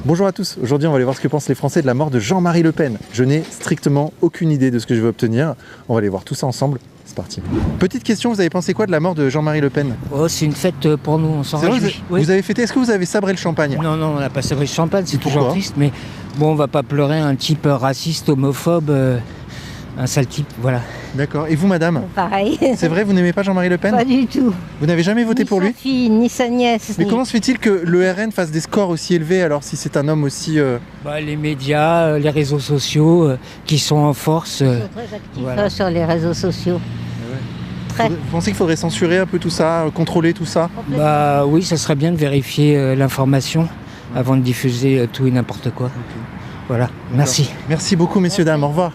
Bonjour à tous, aujourd'hui on va aller voir ce que pensent les Français de la mort de Jean-Marie Le Pen. Je n'ai strictement aucune idée de ce que je veux obtenir. On va aller voir tout ça ensemble, c'est parti. Petite question, vous avez pensé quoi de la mort de Jean-Marie Le Pen? Oh, c'est une fête pour nous, on s'en réjouit. Vous avez fêté, est-ce que vous avez sabré le champagne? Non, on n'a pas sabré le champagne, c'est toujours pourquoi triste, mais bon, on va pas pleurer un type raciste, homophobe, un sale type, voilà. D'accord, et vous madame? Pareil. C'est vrai, vous n'aimez pas Jean-Marie Le Pen? Pas du tout. Vous n'avez jamais voté Ni pour sa lui? fille, ni sa nièce. Mais comment se fait-il que le RN fasse des scores aussi élevés alors si c'est un homme aussi... Les médias, les réseaux sociaux qui sont en force. Ils sont très actifs voilà. sur les réseaux sociaux. Très. Vous pensez qu'il faudrait censurer un peu tout ça, contrôler tout ça? Bah oui, ça serait bien de vérifier l'information avant de diffuser tout et n'importe quoi. Voilà, merci. Merci beaucoup messieurs, dames, au revoir.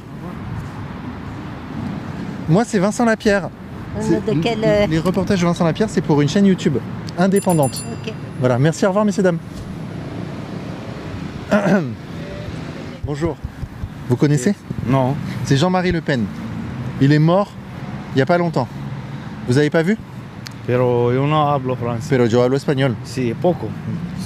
Moi c'est Vincent Lapierre. De quel... Les reportages de Vincent Lapierre, c'est pour une chaîne YouTube indépendante. Ok. Voilà, merci, au revoir messieurs, dames. Bonjour. Vous connaissez? No, C'est Jean-Marie Le Pen. Il est mort il n'y a pas longtemps. Vous avez pas vu? pero yo no hablo francés. Pero yo hablo español. Sí, poco.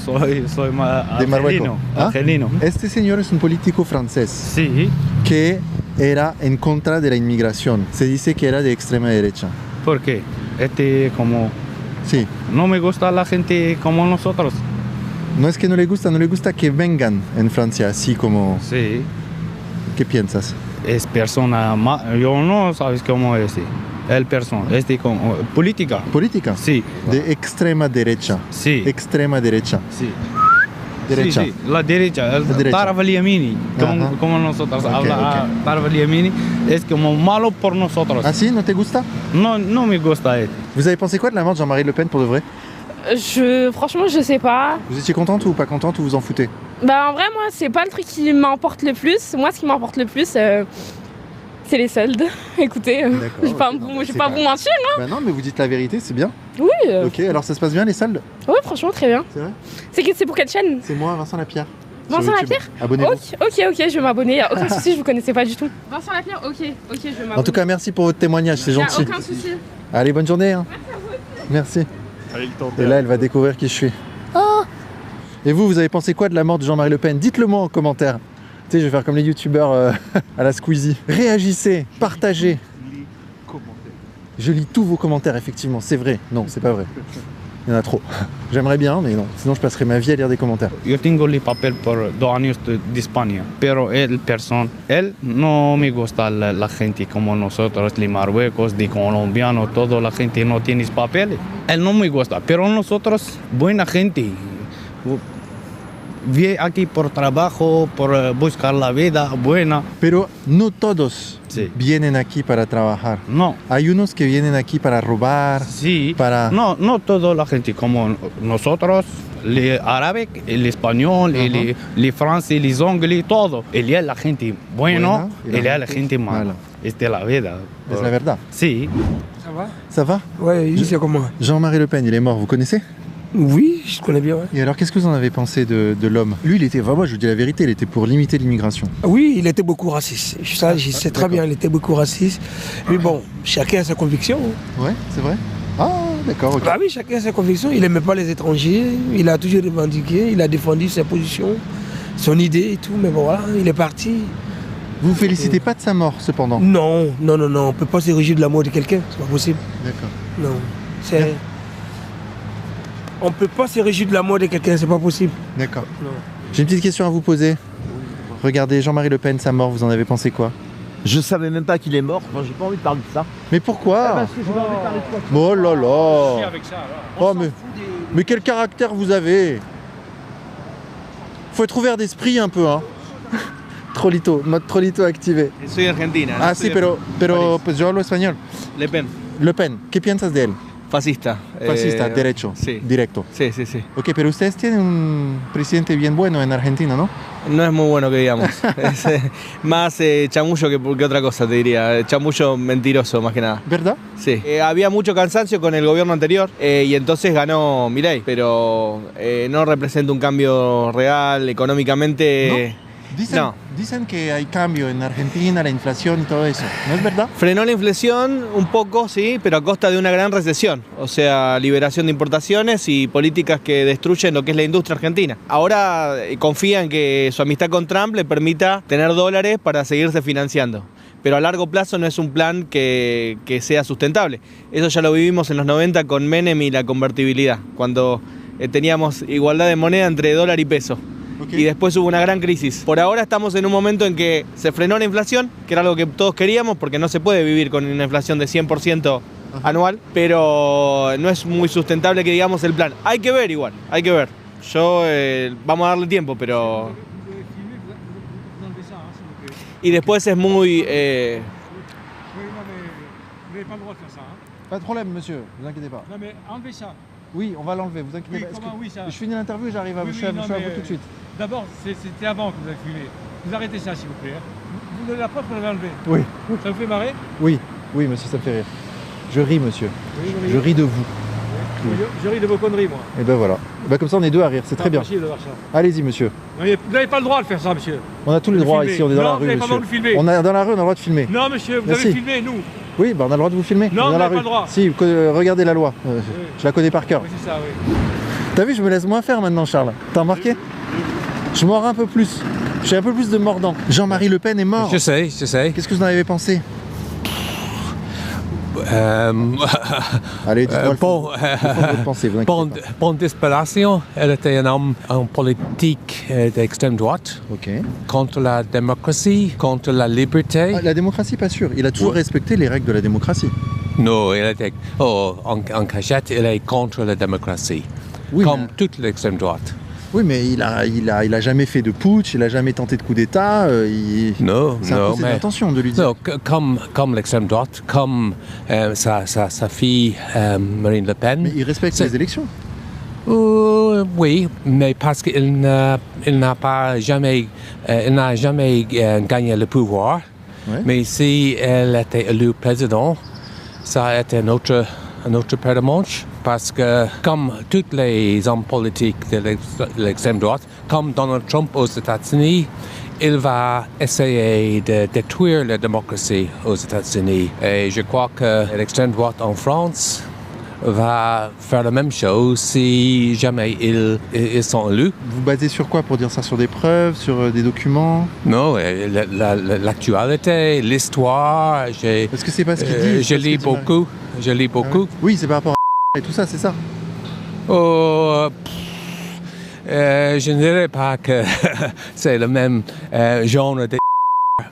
Soy De Marruecos. argelino. ¿Ah? Argelino. Este señor es un político francés Sí, que era en contra de la inmigración. Se dice que era de extrema derecha. ¿por qué? Como Sí. no me gusta la gente como nosotros. No es que no le gusta que vengan en Francia, así como... Sí, ¿Qué piensas? es persona, yo no sabes cómo decir. El persona, como política. Política. Sí, De extrema derecha. sí, Extrema derecha. sí. Derecha. Sí, la derecha, el derecha. Taraf al-Yamini, Ajá. como nosotros Ok, habla Taraf al-Yamini, es como malo por nosotros. Ah si, no te gusta? No me gusta él. Vous avez pensé quoi de la mort de Jean-Marie Le Pen pour de vrai? Franchement, je sais pas. Vous étiez contente ou pas contente ou vous en foutez? Bah, en vrai, moi, c'est pas le truc qui m'importe le plus. Moi, ce qui m'importe le plus, c'est les soldes. Écoutez, je vais pas, ok, non, mais je vais c'est pas pas- vous mentir. Bah non, mais vous dites la vérité, c'est bien. Oui, Ok, alors ça se passe bien les soldes? ouais, franchement, très bien. C'est vrai? C'est pour quelle chaîne? C'est moi, Vincent Lapierre. Vincent Sur YouTube. Lapierre. Abonnez-vous. Ok, je vais m'abonner. Y a aucun souci, je vous connaissais pas du tout. Vincent Lapierre, ok, je vais m'abonner. En tout cas, merci pour votre témoignage, c'est y a gentil. aucun souci. Allez, bonne journée. Hein. Merci. Et là, elle va découvrir qui je suis. Ah. Et vous avez pensé quoi de la mort de Jean-Marie Le Pen? Dites-le moi en commentaire. Tu sais, je vais faire comme les youtubeurs à la Squeezie. Réagissez, partagez. Je lis tous vos commentaires, effectivement. C'est vrai. Non, c'est pas vrai. Il y en a trop. J'aimerais bien, mais non. Sinon, je passerai ma vie à lire des commentaires. Yo tengo el papel por 2 años de España, pero él no me gusta la gente como nosotros, de Marruecos, de colombianos, toda la gente no tiene papeles. Él no me gusta, pero nosotros, buena gente. Viene aquí por trabajo, por buscar la vida buena. Pero no todos Sí. vienen aquí para trabajar. No, Hay unos que vienen aquí para robar, sí. para... No toda la gente como nosotros, el árabe, el español, el francés, el anglés, todo. Él es la gente buena, Buena, y él la es la gente mala. mala. Es de la vida. Es la verdad. Sí. Ça va? Ça va? Ouais, je sais comment. Jean-Marie Le Pen, il est mort, vous connaissez? Oui, je connais bien, ouais. Et alors, qu'est-ce que vous en avez pensé de l'homme? Lui, il était, moi je vous dis la vérité, il était pour limiter l'immigration. Oui, il était beaucoup raciste. Ça, je sais très d'accord. bien, il était beaucoup raciste. Mais bon, chacun a sa conviction. Ouais, c'est vrai? Ah, d'accord, ok. Bah oui, chacun a sa conviction. Il n'aimait pas les étrangers. Il a toujours revendiqué. Il a défendu ses positions, son idée et tout. Mais bon, voilà, il est parti. Vous vous félicitez pas de sa mort, cependant? Non, non, non, non. On ne peut pas se réjouir de la mort de quelqu'un. C'est pas possible. D'accord. Non. C'est... On ne peut pas se réjouir de la mort de quelqu'un. C'est pas possible. D'accord. Non. J'ai une petite question à vous poser. Regardez, Jean-Marie Le Pen, sa mort, vous en avez pensé quoi? Je savais même pas qu'il est mort, moi j'ai pas envie de parler de ça. Mais pourquoi? Parce que j'ai pas envie de parler de ça. Oh là là! Oh, mais quel caractère vous avez! Faut être ouvert d'esprit un peu, hein. Trollito, mode Trollito activé. Soy argentina. Ah, sí, pero pues yo hablo español. Le Pen, Le Pen, ¿qué piensas de él? fascista. Fascista, derecho, Sí. directo. Sí, sí, sí. Ok, pero ustedes tienen un presidente bien bueno en Argentina, ¿no? No es muy bueno que digamos. Es más chamullo que otra cosa, te diría. Chamullo mentiroso, más que nada. ¿Verdad? Sí. Había mucho cansancio con el gobierno anterior y entonces ganó Milei, pero no representa un cambio real económicamente. Dicen que hay cambio en Argentina, la inflación y todo eso. ¿No es verdad? Frenó la inflación un poco, sí, pero a costa de una gran recesión. O sea, liberación de importaciones y políticas que destruyen lo que es la industria argentina. Ahora confía en que su amistad con Trump le permita tener dólares para seguirse financiando. Pero a largo plazo no es un plan que sea sustentable. Eso ya lo vivimos en los 90 con Menem y la convertibilidad, cuando teníamos igualdad de moneda entre dólar y peso. Y después hubo una gran crisis. Por ahora estamos en un momento en que se frenó la inflación, que era algo que todos queríamos, porque no se puede vivir con una inflación de 100% anual, pero no es muy sustentable que digamos el plan. Hay que ver igual, hay que ver. Vamos a darle tiempo, pero... Y después es muy... Pas de problème, monsieur, ne vous inquiétez pas. Non mais enlevez ça. Oui, on va l'enlever, vous inquiétez pas. Comment, oui, ça. Je finis l'interview et j'arrive à vous. Je suis à vous tout de suite. D'abord, c'était avant que vous avez filmé. Vous arrêtez ça, s'il vous plaît. Vous donnez la preuve qu'on l'avait enlevé. Oui. Ça vous fait marrer? Oui, oui, monsieur, ça me fait rire. Je ris, monsieur. Oui, je ris de vous. Oui. Je ris de vos conneries, moi. Et ben voilà. Ben comme ça, on est deux à rire, c'est très bien. De voir ça. Allez-y, monsieur. Non, vous n'avez pas le droit de faire ça, monsieur. On a tous les droits ici, on est dans la rue, monsieur. Vous n'avez pas le droit de filmer. On est dans la rue, on a le droit de filmer. Non, monsieur, vous avez filmé, nous. Oui, ben on a le droit de vous filmer. Non, on n'a pas le droit. Si, regardez la loi. Oui. Je la connais par cœur. Oui, c'est ça, oui. T'as vu, je me laisse moins faire maintenant, Charles. T'as remarqué? Je mords un peu plus. J'ai un peu plus de mordant. Jean-Marie Le Pen est mort. Je sais. Qu'est-ce que vous en avez pensé? Allez, dites-moi bonne disparition. Elle était un homme en politique d'extrême droite. Contre la démocratie, contre la liberté. La démocratie, pas sûr. Il a toujours respecté les règles de la démocratie. Non, il était en cachette, il est contre la démocratie. Oui, comme toute l'extrême droite. Oui, mais il a jamais fait de putsch, il a jamais tenté de coup d'État. C'est imposé d'intention de lui dire. Non, comme l'extrême droite, comme sa fille Marine Le Pen. Mais il respecte les élections. Oui, mais parce qu'il n'a jamais gagné le pouvoir. Ouais. Mais si elle était élue président, ça a été un autre paire de manches. Parce que, comme tous les hommes politiques de l'extrême droite, comme Donald Trump aux États-Unis, il va essayer de détruire la démocratie aux États-Unis. Et je crois que l'extrême droite en France va faire la même chose si jamais ils sont élus. Vous basez sur quoi pour dire ça? Sur des preuves, sur des documents? Non, l'actualité, l'histoire. Est-ce que c'est pas ce qu'il dit? Je lis beaucoup. Je lis beaucoup. Oui, c'est par rapport à et tout ça, c'est ça? Je ne dirais pas que c'est le même genre de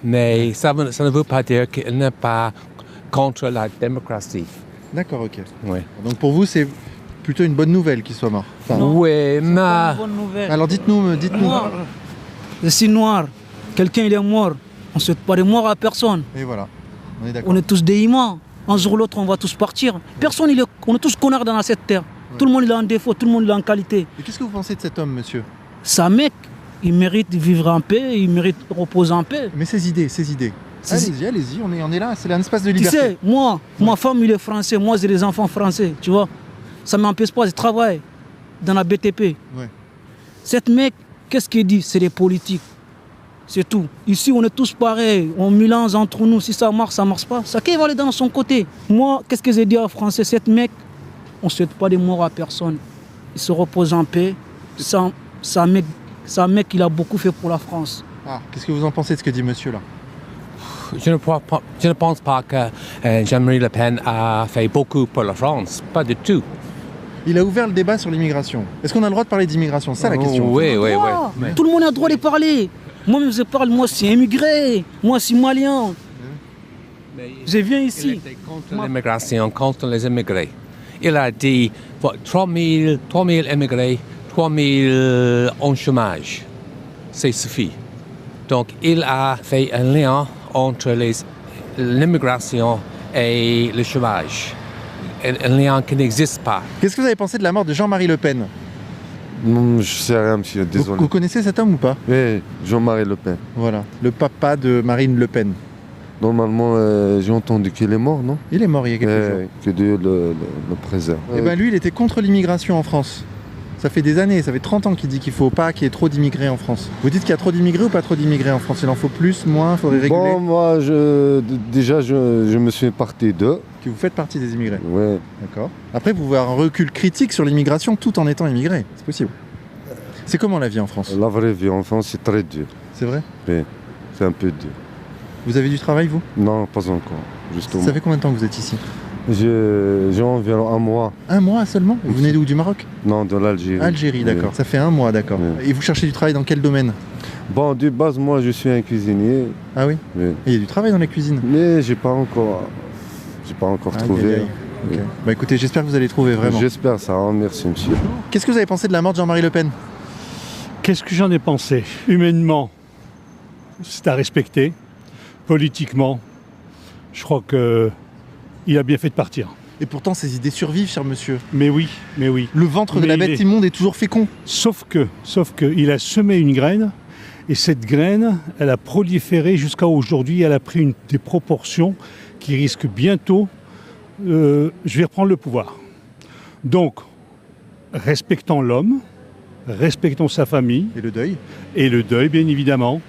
mais ça ne veut pas dire qu'il n'est pas contre la démocratie. D'accord, ok. Oui. Donc pour vous, c'est plutôt une bonne nouvelle qu'il soit mort. Enfin, oui, mais... Pas une bonne nouvelle. Alors dites-nous. Moi, je suis noir. Quelqu'un il est mort. On ne souhaite pas de mort à personne. Et voilà, on est d'accord. On est tous des humains. Un jour ou l'autre, on va tous partir. Personne, on est tous connards dans cette terre. Tout le monde il a un défaut, tout le monde il a une qualité. Et qu'est-ce que vous pensez de cet homme, monsieur? C'est un mec, il mérite de vivre en paix, il mérite de reposer en paix. Mais ses idées. Allez-y, on est là, c'est un espace de liberté. Tu sais, moi, ma femme il est français, moi j'ai des enfants français, tu vois. Ça ne m'empêche pas de travailler dans la BTP. Ouais. Cet mec, qu'est-ce qu'il dit? C'est des politiques. C'est tout. Ici, on est tous pareils. On mélange entre nous. Si ça marche pas. Chacun va aller dans son côté. Moi, qu'est-ce que j'ai dit en français? Cet mec, on ne souhaite pas de mort à personne. Il se repose en paix. C'est un mec, il a beaucoup fait pour la France. Ah, qu'est-ce que vous en pensez de ce que dit monsieur là? Je ne pense pas que Jean-Marie Le Pen a fait beaucoup pour la France. Pas du tout. Il a ouvert le débat sur l'immigration. Est-ce qu'on a le droit de parler d'immigration? C'est ça la question. Oui. Tout le monde a le droit de parler. Moi-même, je parle, moi, je suis immigré. Moi, je suis malien. Je viens ici. Il était contre l'immigration, contre les immigrés. Il a dit 3 000 immigrés, 3 000 en chômage. C'est suffit. Donc, il a fait un lien entre l'immigration et le chômage. Un lien qui n'existe pas. Qu'est-ce que vous avez pensé de la mort de Jean-Marie Le Pen? Non, je sais rien, monsieur, désolé. Vous connaissez cet homme ou pas? Oui, Jean-Marie Le Pen. Voilà, le papa de Marine Le Pen. Normalement, j'ai entendu qu'il est mort, non? Il est mort il y a quelques jours. Que Dieu le préserve. Eh bien lui, il était contre l'immigration en France. Ça fait des années, ça fait 30 ans qu'il dit qu'il faut pas qu'il y ait trop d'immigrés en France. Vous dites qu'il y a trop d'immigrés ou pas trop d'immigrés en France? Il en faut plus, moins, il faudrait réguler? Bon, moi, déjà, je me suis parti d'eux. Que vous faites partie des immigrés? Ouais. D'accord. Après, vous pouvez avoir un recul critique sur l'immigration tout en étant immigré. C'est possible. C'est comment la vie en France? La vraie vie en France, c'est très dur. C'est vrai? Oui, c'est un peu dur. Vous avez du travail, vous? Non, pas encore, justement. Ça fait combien de temps que vous êtes ici? J'ai environ un mois. Un mois seulement? Vous venez d'où? Du Maroc? Non, de l'Algérie. Algérie, d'accord. Ça fait un mois, d'accord. Et vous cherchez du travail dans quel domaine? Bon, de base, moi, je suis un cuisinier. Ah oui? Et il y a du travail dans la cuisine? Mais j'ai pas encore trouvé. Okay. Bah écoutez, j'espère que vous allez trouver, vraiment. J'espère ça, hein. Merci, monsieur. Qu'est-ce que vous avez pensé de la mort de Jean-Marie Le Pen? Qu'est-ce que j'en ai pensé? Humainement, c'est à respecter. Politiquement, je crois qu'il a bien fait de partir. Et pourtant, ces idées survivent, cher monsieur. Mais oui, mais oui. Le ventre de la bête immonde est toujours fécond. Sauf que, il a semé une graine, et cette graine, elle a proliféré jusqu'à aujourd'hui, elle a pris des proportions qui risquent bientôt, je vais reprendre le pouvoir. Donc, respectons l'homme, respectons sa famille. Et le deuil. Et le deuil, bien évidemment.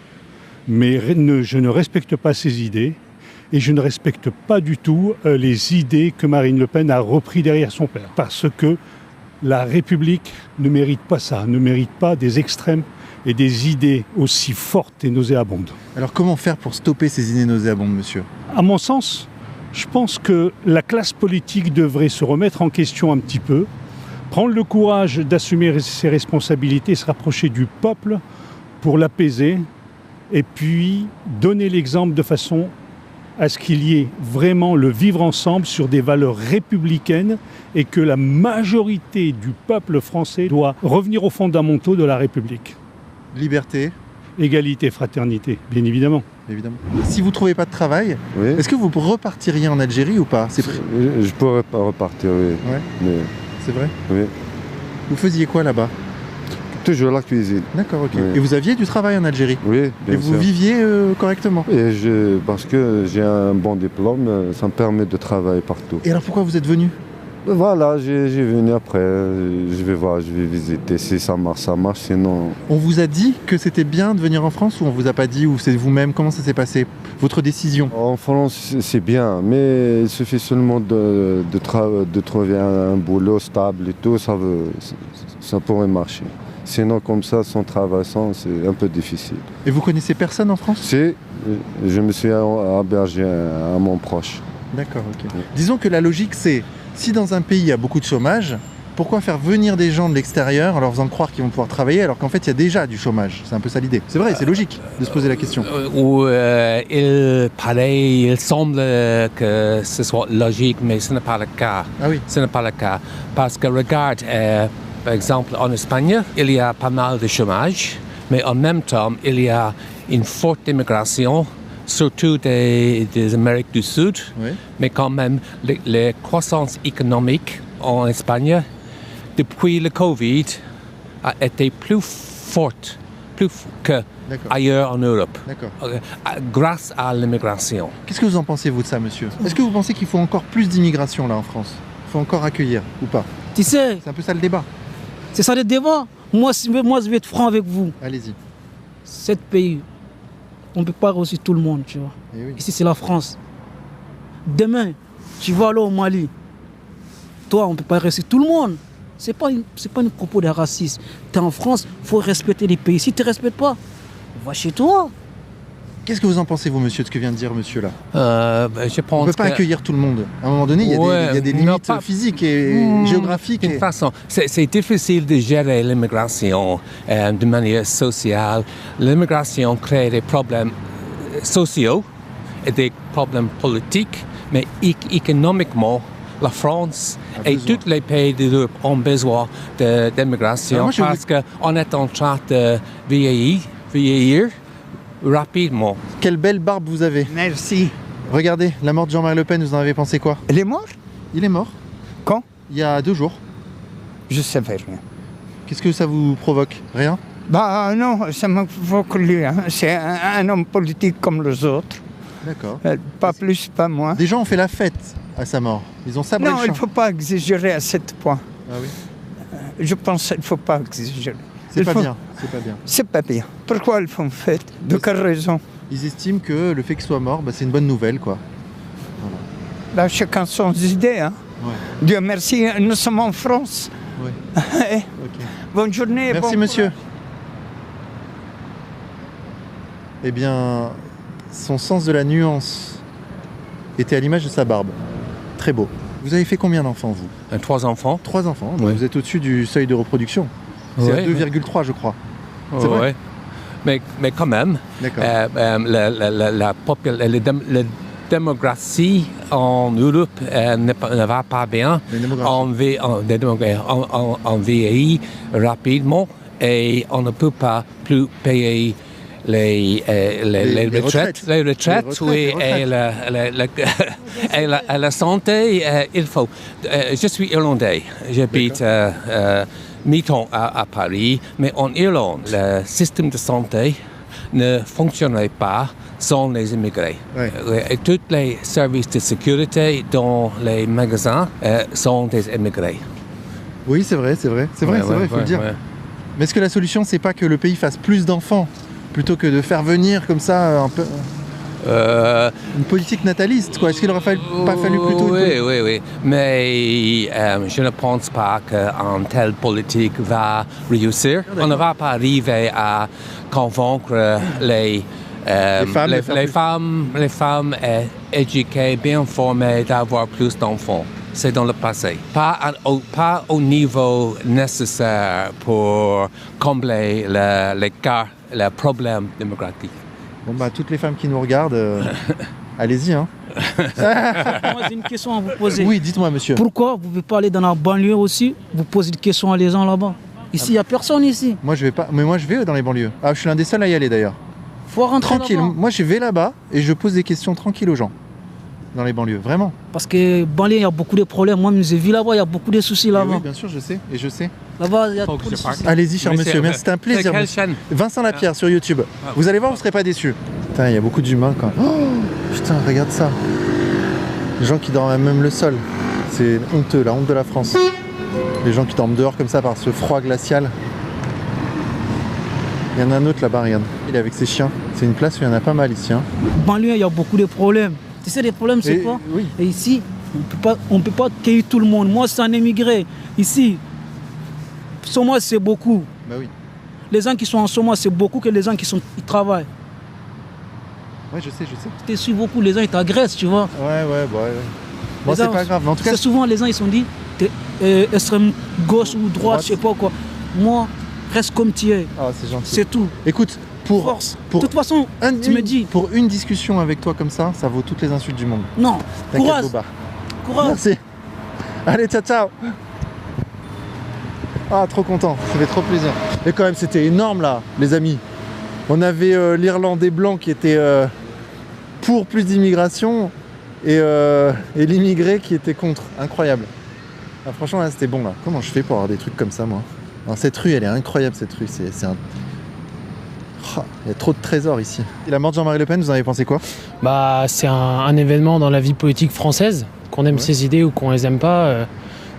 Mais je ne respecte pas ses idées. Et je ne respecte pas du tout les idées que Marine Le Pen a repris derrière son père. Parce que la République ne mérite pas ça, ne mérite pas des extrêmes et des idées aussi fortes et nauséabondes. Alors comment faire pour stopper ces idées nauséabondes, monsieur? À mon sens, je pense que la classe politique devrait se remettre en question un petit peu, prendre le courage d'assumer ses responsabilités, se rapprocher du peuple pour l'apaiser, et puis donner l'exemple de façon à ce qu'il y ait vraiment le vivre ensemble sur des valeurs républicaines et que la majorité du peuple français doit revenir aux fondamentaux de la République. Liberté. Égalité, fraternité, bien évidemment. Évidemment. Si vous ne trouvez pas de travail, est-ce que vous repartiriez en Algérie ou pas? Je pourrais pas repartir, oui. Ouais. Mais... C'est vrai? Oui. Vous faisiez quoi là-bas? Toujours la cuisine. D'accord, ok. Oui. Et vous aviez du travail en Algérie? Oui, bien sûr. Et vous viviez correctement? Parce que j'ai un bon diplôme, ça me permet de travailler partout. Et alors pourquoi vous êtes venu? Voilà, j'ai venu après, je vais voir, je vais visiter, si ça marche, sinon... On vous a dit que c'était bien de venir en France ou on vous a pas dit, ou c'est vous-même? Comment ça s'est passé, votre décision? En France, c'est bien, mais il suffit seulement de trouver un boulot stable et tout, ça pourrait marcher. Sinon, comme ça, sans travail, c'est un peu difficile. Et vous connaissez personne en France? Si, je me suis hébergé à mon proche. D'accord, ok. Disons que la logique, c'est, si dans un pays il y a beaucoup de chômage, pourquoi faire venir des gens de l'extérieur en leur faisant croire qu'ils vont pouvoir travailler alors qu'en fait il y a déjà du chômage? C'est un peu ça l'idée. C'est vrai, c'est logique de se poser la question. Il semble que ce soit logique, mais ce n'est pas le cas. Ah oui. Ce n'est pas le cas. Parce que regarde, par exemple, en Espagne, il y a pas mal de chômage, mais en même temps, il y a une forte immigration, surtout des Amériques du Sud. Oui. Mais quand même, la croissance économique en Espagne, depuis le Covid, a été plus forte qu'ailleurs en Europe, grâce à l'immigration. Qu'est-ce que vous en pensez, vous, de ça, monsieur? Est-ce que vous pensez qu'il faut encore plus d'immigration, là, en France? Il faut encore accueillir, ou pas? Tu sais... C'est un peu ça le débat. C'est ça le débat. Moi, je vais être franc avec vous. Allez-y. Cet pays, on ne peut pas réussir tout le monde, tu vois. Oui. Ici, c'est la France. Demain, tu vas aller au Mali. Toi, on ne peut pas réussir tout le monde. Ce n'est pas une propos de racisme. Tu es en France, il faut respecter les pays. Si tu ne respectes pas, va chez toi. Qu'est-ce que vous en pensez, vous, monsieur, de ce que vient de dire monsieur là? Je pense on ne peut pas accueillir tout le monde. À un moment donné, il y a des limites physiques et géographiques. De toute façon, c'est difficile de gérer l'immigration de manière sociale. L'immigration crée des problèmes sociaux et des problèmes politiques, mais économiquement, la France et tous les pays d'Europe ont besoin d'immigration parce qu'on est en train de vieillir rapidement. Quelle belle barbe vous avez. Merci. Regardez, la mort de Jean-Marie Le Pen, vous en avez pensé quoi? Il est mort? Il est mort. Quand? Il y a 2 jours. Je ne savais rien. Qu'est-ce que ça vous provoque? Rien? Bah non, ça me provoque lui. Hein. C'est un homme politique comme les autres. D'accord. Pas plus, pas moins. Des gens ont fait la fête à sa mort. Ils ont sabré le champ. Non, il ne faut pas exagérer à ce point. Ah oui. je pense qu'il ne faut pas exagérer. C'est pas bien, c'est pas bien. C'est pas bien. Pourquoi ils font fête? De quelle raison? Ils estiment que le fait qu'il soit mort, c'est une bonne nouvelle, quoi. Voilà. Là, chacun son idée. Hein. Ouais. Dieu merci, nous sommes en France. Ouais. Okay. Bonne journée. Merci, bon monsieur. courage. Eh bien, son sens de la nuance était à l'image de sa barbe. Très beau. Vous avez fait combien d'enfants, vous? 3 enfants. 3 enfants, donc Oui. vous êtes au-dessus du seuil de reproduction. C'est à 2,3, je crois. C'est vrai? Mais quand même, la démographie en Europe ne va pas bien. On vieillit rapidement et on ne peut pas plus payer les retraites. Les retraites, oui, et la santé, il faut. Je suis irlandais, j'habite mi-temps à Paris, mais en Irlande, le système de santé ne fonctionnerait pas sans les immigrés. Ouais. Et tous les services de sécurité dans les magasins sont des immigrés. Oui, c'est vrai, il faut le dire. Ouais. Mais est-ce que la solution, c'est pas que le pays fasse plus d'enfants plutôt que de faire venir comme ça un peu une politique nataliste, quoi? Est-ce qu'il aurait pas fallu plutôt Oui. Mais je ne pense pas qu'une telle politique va réussir. On ne va pas arriver à convaincre les femmes éduquées, bien formées, d'avoir plus d'enfants. C'est dans le passé. Pas au niveau nécessaire pour combler l'écart, le problème démographique. Bon, toutes les femmes qui nous regardent, allez-y. Hein. Moi, j'ai une question à vous poser. Oui, dites-moi, monsieur. Pourquoi vous ne pouvez pas aller dans la banlieue aussi? Vous posez des questions à les gens là-bas. Ici, il n'y a personne ici. Moi, je vais pas. Mais moi, je vais dans les banlieues. Ah, je suis l'un des seuls à y aller d'ailleurs. Faut rentrer tranquille. là-bas. Moi, je vais là-bas et je pose des questions tranquilles aux gens. Dans les banlieues, vraiment. Parce que banlieue, il y a beaucoup de problèmes. Moi, j'ai vu là-bas, il y a beaucoup de soucis là-bas. Oui, bien sûr, je sais. Et je sais. Là-bas, il y a beaucoup de soucis. Allez-y, cher monsieur. Merci, c'était un plaisir. Quelle chaîne? Vincent Lapierre sur YouTube. Vous allez voir, vous ne serez pas déçus. Putain, il y a beaucoup d'humains quand même. Oh, putain, regarde ça. Les gens qui dorment à même le sol. C'est honteux, la honte de la France. Les gens qui dorment dehors comme ça par ce froid glacial. Il y en a un autre là-bas, regarde. Il est avec ses chiens. C'est une place où il y en a pas mal ici. Hein. Banlieue, il y a beaucoup de problèmes. Tu sais, les problèmes, c'est quoi? Oui. Et ici, on ne peut pas accueillir tout le monde. Moi, c'est un émigré. Ici, chômage, c'est beaucoup. Bah oui. Les gens qui sont en chômage, c'est beaucoup que les gens qui travaillent. Ouais, je sais. Tu suis beaucoup, les gens, ils t'agressent, tu vois. Ouais. Bon, c'est pas grave. Mais en tout cas, c'est souvent, les gens, ils sont dit, t'es extrême gauche ou droite, je sais pas quoi. Moi, reste comme tu es. Ah, c'est gentil. C'est tout. Écoute, de toute façon, tu me dis. Pour une discussion avec toi comme ça vaut toutes les insultes du monde. Non, courage. Courage. Merci. Allez, ciao. Ah, trop content, ça fait trop plaisir. Et quand même, c'était énorme là, les amis. On avait l'Irlandais blanc qui était pour plus d'immigration et l'immigré qui était contre. Incroyable. Ah, franchement, là, c'était bon là. Comment je fais pour avoir des trucs comme ça, moi? Alors, cette rue, elle est incroyable, cette rue. C'est un... Oh, il y a trop de trésors ici. Et la mort de Jean-Marie Le Pen, vous en avez pensé quoi? C'est un événement dans la vie politique française. Qu'on aime ses idées ou qu'on les aime pas,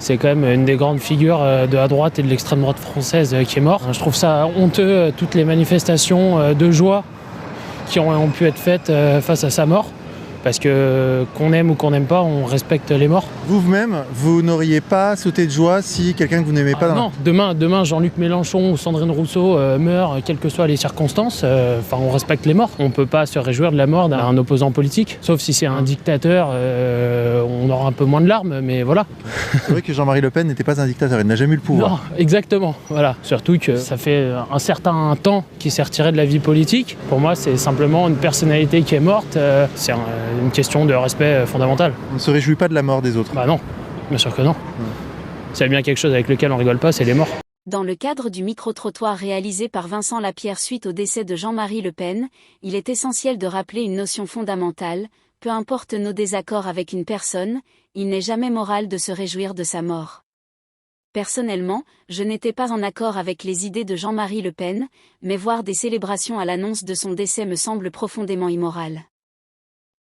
c'est quand même une des grandes figures de la droite et de l'extrême droite française qui est mort. Je trouve ça honteux, toutes les manifestations de joie qui ont pu être faites face à sa mort. Parce que qu'on aime ou qu'on n'aime pas, on respecte les morts. Vous-même, vous n'auriez pas sauté de joie si quelqu'un que vous n'aimez pas... Non, demain Jean-Luc Mélenchon ou Sandrine Rousseau meurt, quelles que soient les circonstances, on respecte les morts. On ne peut pas se réjouir de la mort d'un opposant politique, sauf si c'est un dictateur, on aura un peu moins de larmes, mais voilà. C'est vrai que Jean-Marie Le Pen n'était pas un dictateur, il n'a jamais eu le pouvoir. Non, exactement, voilà. Surtout que ça fait un certain temps qu'il s'est retiré de la vie politique. Pour moi, c'est simplement une personnalité qui est morte, c'est une question de respect fondamental. On ne se réjouit pas de la mort des autres? Bah non, bien sûr que non. S'il y a bien quelque chose avec lequel on rigole pas, c'est les morts. Dans le cadre du micro-trottoir réalisé par Vincent Lapierre suite au décès de Jean-Marie Le Pen, il est essentiel de rappeler une notion fondamentale, peu importe nos désaccords avec une personne, il n'est jamais moral de se réjouir de sa mort. Personnellement, je n'étais pas en accord avec les idées de Jean-Marie Le Pen, mais voir des célébrations à l'annonce de son décès me semble profondément immoral.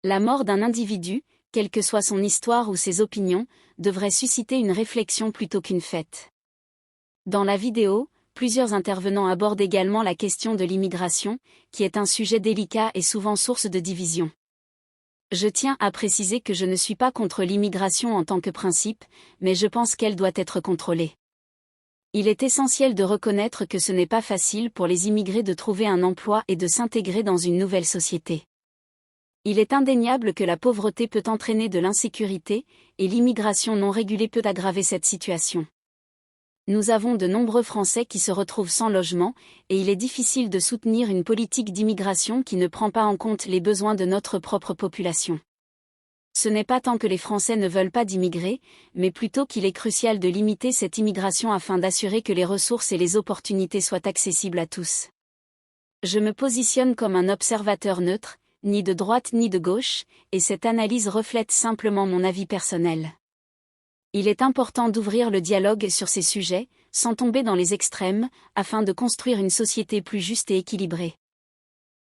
La mort d'un individu, quelle que soit son histoire ou ses opinions, devrait susciter une réflexion plutôt qu'une fête. Dans la vidéo, plusieurs intervenants abordent également la question de l'immigration, qui est un sujet délicat et souvent source de division. Je tiens à préciser que je ne suis pas contre l'immigration en tant que principe, mais je pense qu'elle doit être contrôlée. Il est essentiel de reconnaître que ce n'est pas facile pour les immigrés de trouver un emploi et de s'intégrer dans une nouvelle société. Il est indéniable que la pauvreté peut entraîner de l'insécurité, et l'immigration non régulée peut aggraver cette situation. Nous avons de nombreux Français qui se retrouvent sans logement, et il est difficile de soutenir une politique d'immigration qui ne prend pas en compte les besoins de notre propre population. Ce n'est pas tant que les Français ne veulent pas d'immigrer, mais plutôt qu'il est crucial de limiter cette immigration afin d'assurer que les ressources et les opportunités soient accessibles à tous. Je me positionne comme un observateur neutre, ni de droite ni de gauche, et cette analyse reflète simplement mon avis personnel. Il est important d'ouvrir le dialogue sur ces sujets, sans tomber dans les extrêmes, afin de construire une société plus juste et équilibrée.